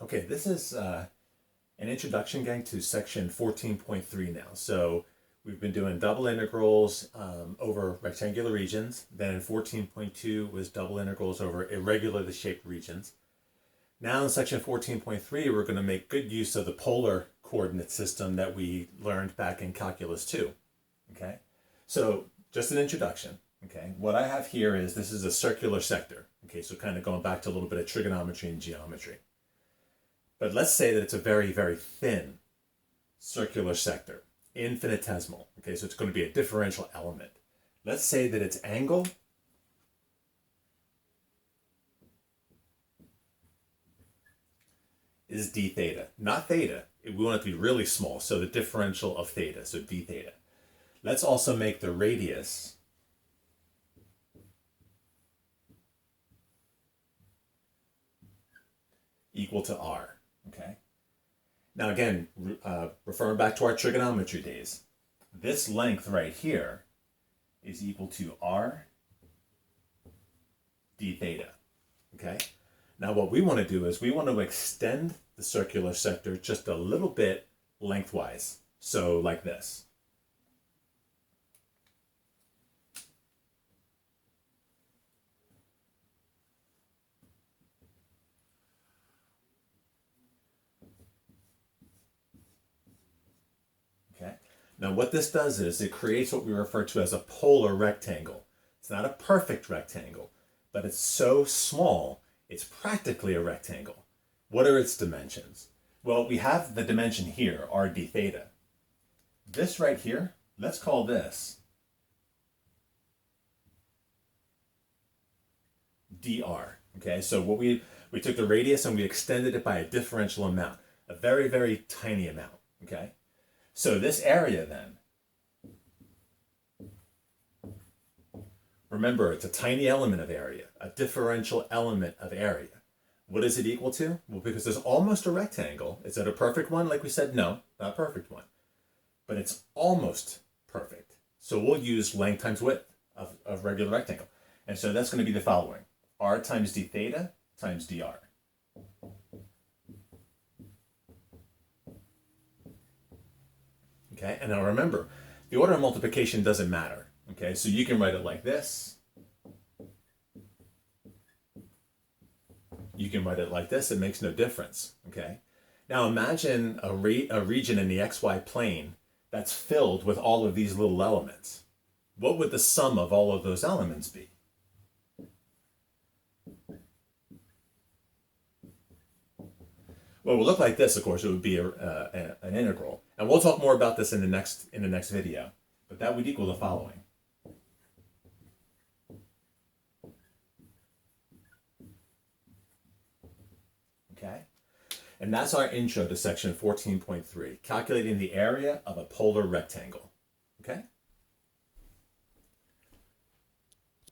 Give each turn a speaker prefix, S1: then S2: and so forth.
S1: Okay, this is an introduction, gang, to section 14.3 now. So we've been doing double integrals over rectangular regions. Then in 14.2 was double integrals over irregularly shaped regions. Now in section 14.3, we're going to make good use of the polar coordinate system that we learned back in Calculus 2. Okay, so just an introduction. Okay, what I have here is this is a circular sector. Okay, so kind of going back to a little bit of trigonometry and geometry. But let's say that it's a very, very thin circular sector, infinitesimal. Okay, so it's going to be a differential element. Let's say that its angle is d theta, not theta. We want it to be really small, so the differential of theta, so d theta. Let's also make the radius equal to r. Okay. Now again, referring back to our trigonometry days, this length right here is equal to r d theta. Okay. Now what we want to do is we want to extend the circular sector just a little bit lengthwise. So like this. Okay. Now what this does is it creates what we refer to as a polar rectangle. It's not a perfect rectangle, but it's so small, it's practically a rectangle. What are its dimensions? Well, we have the dimension here, r d theta. This right here, let's call this dr. Okay, so what we took the radius and we extended it by a differential amount, a very, very tiny amount. Okay, so this area then, remember, it's a tiny element of area, a differential element of area. What is it equal to? Well, because there's almost a rectangle. Is it a perfect one? Like we said, no, not a perfect one. But it's almost perfect. So we'll use length times width of regular rectangle. And so that's going to be the following. R times d theta times dr. Okay, and now remember, the order of multiplication doesn't matter. Okay, so you can write it like this. You can write it like this. It makes no difference. Okay, now imagine a region in the xy plane that's filled with all of these little elements. What would the sum of all of those elements be? Well, it would look like this, of course. It would be an integral. And we'll talk more about this in the next video. But that would equal the following. Okay? And that's our intro to section 14.3, calculating the area of a polar rectangle. Okay?